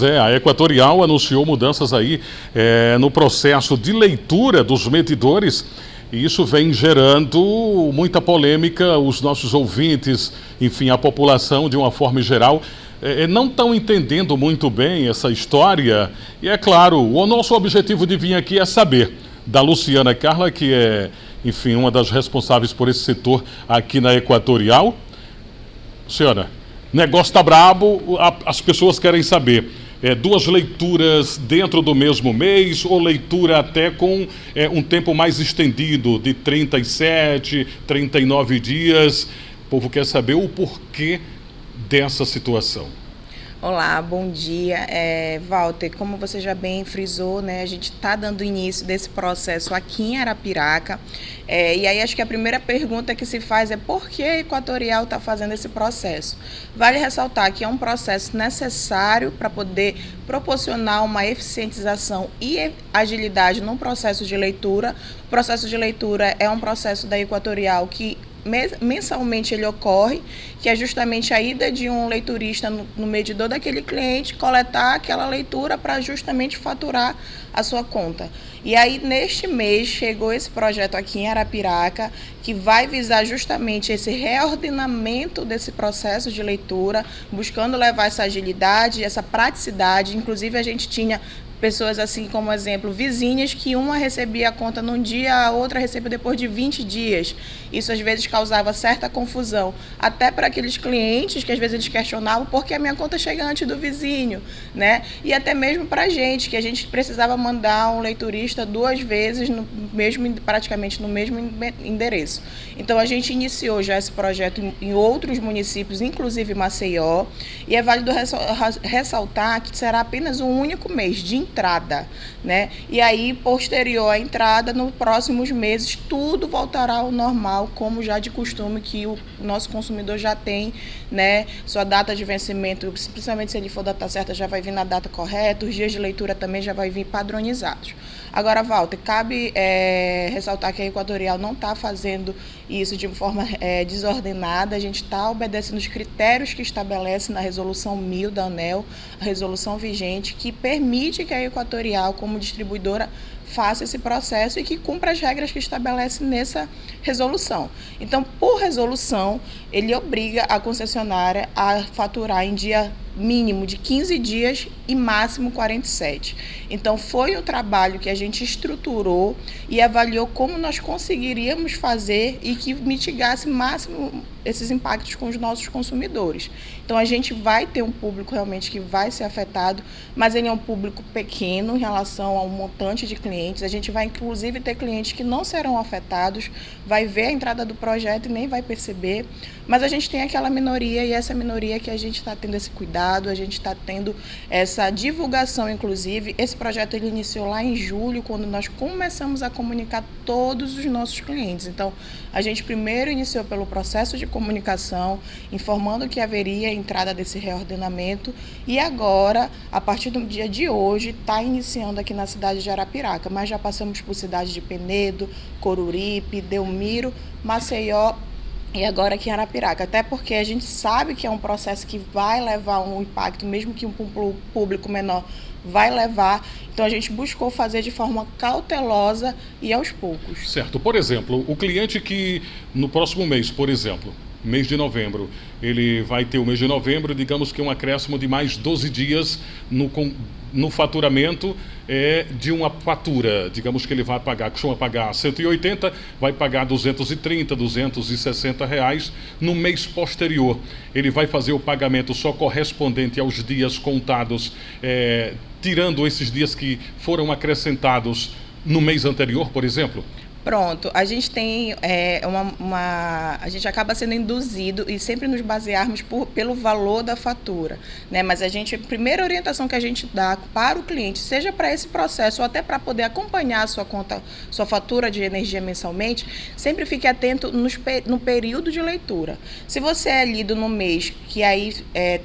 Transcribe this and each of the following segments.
A Equatorial anunciou mudanças aí no processo de leitura dos medidores e isso vem gerando muita polêmica. Os nossos ouvintes, enfim, a população de uma forma geral, não estão entendendo muito bem essa história. E é claro, o nosso objetivo de vir aqui é saber da Luciana Carla, que é, enfim, uma das responsáveis por esse setor aqui na Equatorial. Senhora, negócio tá brabo, as pessoas querem saber. Duas leituras dentro do mesmo mês ou leitura até com um tempo mais estendido, de 37, 39 dias. O povo quer saber o porquê dessa situação. Olá, bom dia. Walter, como você já bem frisou, né, a gente está dando início desse processo aqui em Arapiraca. E aí acho que a primeira pergunta que se faz é por que a Equatorial está fazendo esse processo? Vale ressaltar que é um processo necessário para poder proporcionar uma eficientização e agilidade no processo de leitura. O processo de leitura é um processo da Equatorial que mensalmente ele ocorre, que é justamente a ida de um leiturista no medidor daquele cliente, coletar aquela leitura para justamente faturar a sua conta. E aí, neste mês, chegou esse projeto aqui em Arapiraca, que vai visar justamente esse reordenamento desse processo de leitura, buscando levar essa agilidade, essa praticidade. Inclusive, a gente tinha pessoas assim como exemplo, vizinhas que uma recebia a conta num dia, a outra recebia depois de 20 dias. Isso às vezes causava certa confusão, até para aqueles clientes que às vezes eles questionavam por que a minha conta chega antes do vizinho, né? E até mesmo para a gente, que a gente precisava mandar um leiturista 2 vezes, praticamente no mesmo endereço. Então a gente iniciou já esse projeto em outros municípios, inclusive Maceió, e é válido ressaltar que será apenas um único mês de entrada, né? E aí, posterior à entrada, nos próximos meses, tudo voltará ao normal, como já de costume que o nosso consumidor já tem, né? Sua data de vencimento, principalmente se ele for data certa, já vai vir na data correta, os dias de leitura também já vai vir padronizados. Agora, Walter, cabe ressaltar que a Equatorial não está fazendo isso de forma desordenada, a gente está obedecendo os critérios que estabelece na Resolução 1000 da ANEEL, a resolução vigente, que permite que a Equatorial, como distribuidora, faça esse processo e que cumpra as regras que estabelece nessa resolução. Então, por resolução, ele obriga a concessionária a faturar em dia mínimo de 15 dias e máximo 47. Então, foi um trabalho que a gente estruturou e avaliou como nós conseguiríamos fazer e que mitigasse máximo esses impactos com os nossos consumidores. Então, a gente vai ter um público realmente que vai ser afetado, mas ele é um público pequeno em relação ao montante de clientes. A gente vai, inclusive, ter clientes que não serão afetados, vai ver a entrada do projeto e nem vai perceber, mas a gente tem aquela minoria e essa minoria que a gente está tendo esse cuidado, a gente está tendo essa divulgação, inclusive. Esse projeto ele iniciou lá em julho, quando nós começamos a comunicar todos os nossos clientes. Então, a gente primeiro iniciou pelo processo de comunicação, informando que haveria a entrada desse reordenamento e agora, a partir do dia de hoje, está iniciando aqui na cidade de Arapiraca, mas já passamos por cidades de Penedo, Coruripe, Delmiro, Maceió, e agora aqui em Arapiraca, até porque a gente sabe que é um processo que vai levar um impacto, mesmo que um público menor vai levar. Então a gente buscou fazer de forma cautelosa e aos poucos. Certo. Por exemplo, o cliente que no próximo mês, por exemplo, mês de novembro, ele vai ter o mês de novembro, digamos que um acréscimo de mais 12 dias no faturamento de uma fatura. Digamos que ele vai pagar, costuma pagar 180, vai pagar 230, 260 reais no mês posterior. Ele vai fazer o pagamento só correspondente aos dias contados, tirando esses dias que foram acrescentados no mês anterior, por exemplo? Pronto, a gente tem a gente acaba sendo induzido e sempre nos basearmos pelo valor da fatura, né? Mas a primeira orientação que a gente dá para o cliente, seja para esse processo ou até para poder acompanhar a sua conta, sua fatura de energia mensalmente, sempre fique atento no período de leitura. Se você é lido no mês, que aí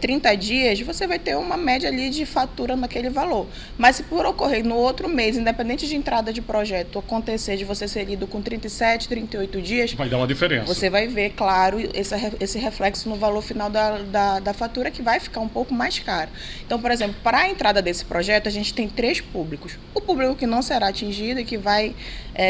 30 dias, você vai ter uma média ali de fatura naquele valor. Mas se por ocorrer no outro mês, independente de entrada de projeto, acontecer de você ser lido com 37, 38 dias... Vai dar uma diferença. Você vai ver, claro, esse reflexo no valor final da fatura, que vai ficar um pouco mais caro. Então, por exemplo, para a entrada desse projeto, a gente tem 3 públicos. O público que não será atingido e que vai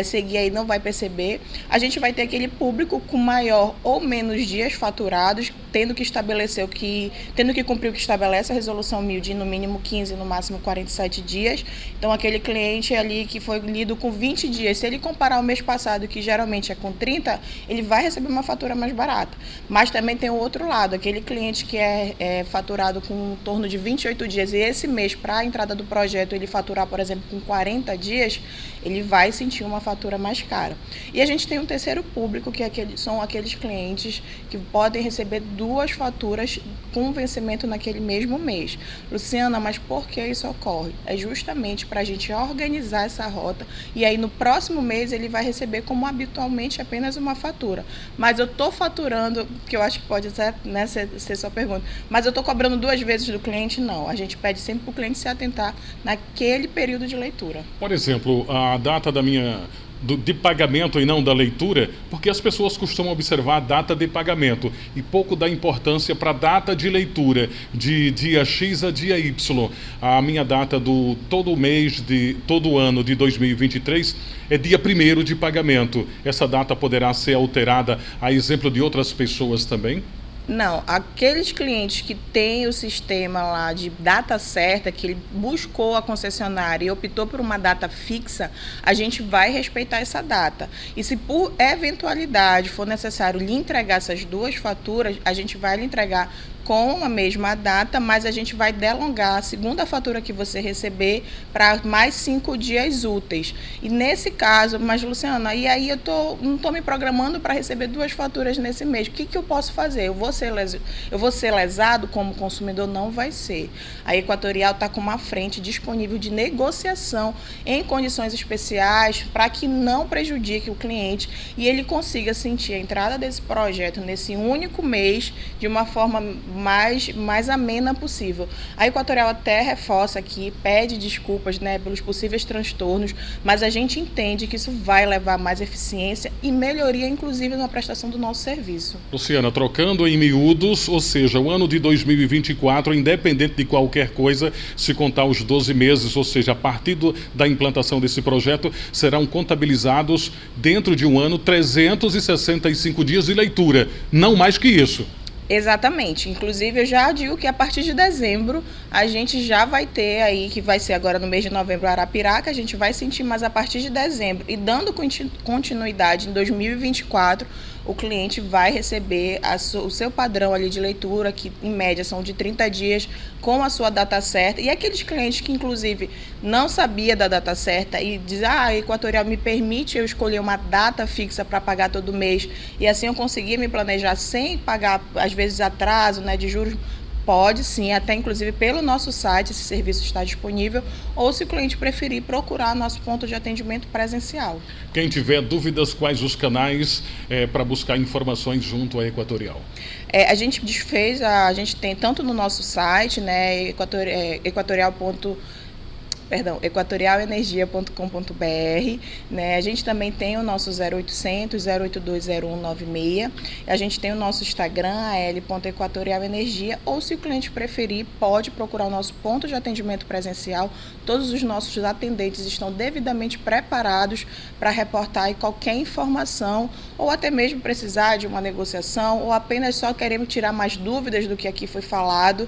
seguir aí, não vai perceber. A gente vai ter aquele público com maior ou menos dias faturados, tendo que cumprir o que estabelece a resolução 1000 de no mínimo 15, no máximo 47 dias. Então, aquele cliente ali que foi lido com 20 dias, se ele comparar o mês passado, que geralmente é com 30, ele vai receber uma fatura mais barata. Mas também tem o outro lado, aquele cliente que é faturado com em torno de 28 dias, e esse mês, para a entrada do projeto, ele faturar, por exemplo, com 40 dias, ele vai sentir uma fatura mais cara. E a gente tem um terceiro público, que são aqueles clientes que podem receber 2 faturas com vencimento naquele mesmo mês. Luciana, mas por que isso ocorre? É justamente para a gente organizar essa rota, e aí no próximo mês ele vai receber como habitualmente apenas uma fatura. Mas eu estou faturando, que eu acho que pode ser, né, ser sua pergunta, mas eu estou cobrando 2 vezes do cliente? Não, a gente pede sempre para o cliente se atentar naquele período de leitura. Por exemplo, a data de pagamento e não da leitura, porque as pessoas costumam observar a data de pagamento e pouco dá importância para a data de leitura, de dia X a dia Y. A minha data do todo mês, de todo ano de 2023 é dia 1º de pagamento. Essa data poderá ser alterada a exemplo de outras pessoas também? Não, aqueles clientes que têm o sistema lá de data certa, que ele buscou a concessionária e optou por uma data fixa, a gente vai respeitar essa data. E se por eventualidade for necessário lhe entregar essas 2 faturas, a gente vai lhe entregar com a mesma data, mas a gente vai delongar a segunda fatura que você receber para mais 5 dias úteis. E nesse caso, mas Luciana, e aí não estou me programando para receber 2 faturas nesse mês. O que eu posso fazer? Eu vou ser lesado como consumidor? Não vai ser. A Equatorial está com uma frente disponível de negociação em condições especiais para que não prejudique o cliente e ele consiga sentir a entrada desse projeto nesse único mês de uma forma mais amena possível. A Equatorial até reforça aqui, pede desculpas, né, pelos possíveis transtornos, mas a gente entende que isso vai levar a mais eficiência e melhoria, inclusive, na prestação do nosso serviço. Luciana, trocando em miúdos, ou seja, o ano de 2024, independente de qualquer coisa, se contar os 12 meses, ou seja, a partir da implantação desse projeto, serão contabilizados dentro de um ano 365 dias de leitura, não mais que isso. Exatamente. Inclusive, eu já digo que a partir de dezembro a gente já vai ter aí, que vai ser agora no mês de novembro, Arapiraca, a gente vai sentir, mas a partir de dezembro. E dando continuidade em 2024, o cliente vai receber o seu padrão ali de leitura, que em média são de 30 dias, com a sua data certa. E aqueles clientes que, inclusive, não sabia da data certa e diz, a Equatorial me permite eu escolher uma data fixa para pagar todo mês, e assim eu conseguir me planejar sem pagar, às vezes, atraso, né, de juros. Pode sim, até inclusive pelo nosso site esse serviço está disponível, ou se o cliente preferir procurar nosso ponto de atendimento presencial. Quem tiver dúvidas, quais os canais para buscar informações junto à Equatorial? A gente tem tanto no nosso site, né, equatorialenergia.com.br, né? A gente também tem o nosso 0800 082 0196, a gente tem o nosso Instagram, al.equatorialenergia, ou se o cliente preferir, pode procurar o nosso ponto de atendimento presencial. Todos os nossos atendentes estão devidamente preparados para reportar aí qualquer informação, ou até mesmo precisar de uma negociação, ou apenas só queremos tirar mais dúvidas do que aqui foi falado.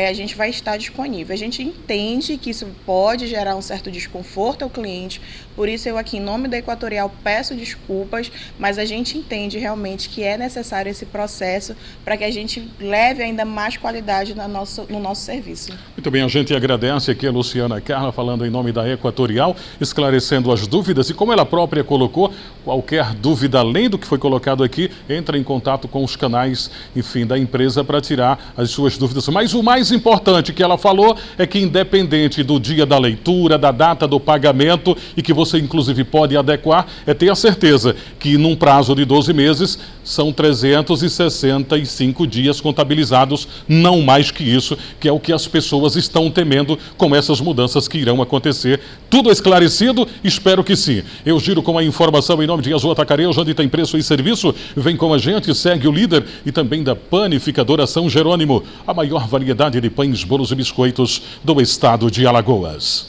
A gente vai estar disponível. A gente entende que isso pode gerar um certo desconforto ao cliente, por isso eu aqui em nome da Equatorial peço desculpas, mas a gente entende realmente que é necessário esse processo para que a gente leve ainda mais qualidade no nosso serviço. Muito bem, a gente agradece aqui a Luciana Carla falando em nome da Equatorial, esclarecendo as dúvidas, e como ela própria colocou, qualquer dúvida além do que foi colocado aqui, entra em contato com os canais, enfim, da empresa para tirar as suas dúvidas. Mas o mais importante que ela falou é que, independente do dia da leitura, da data do pagamento, e que você inclusive pode adequar, é ter a certeza que num prazo de 12 meses são 365 dias contabilizados, não mais que isso, que é o que as pessoas pessoas estão temendo com essas mudanças que irão acontecer. Tudo esclarecido? Espero que sim. Eu giro com a informação em nome de Azul Atacarejo, onde tem preço e serviço. Vem com a gente, segue o líder e também da Panificadora São Jerônimo, a maior variedade de pães, bolos e biscoitos do estado de Alagoas.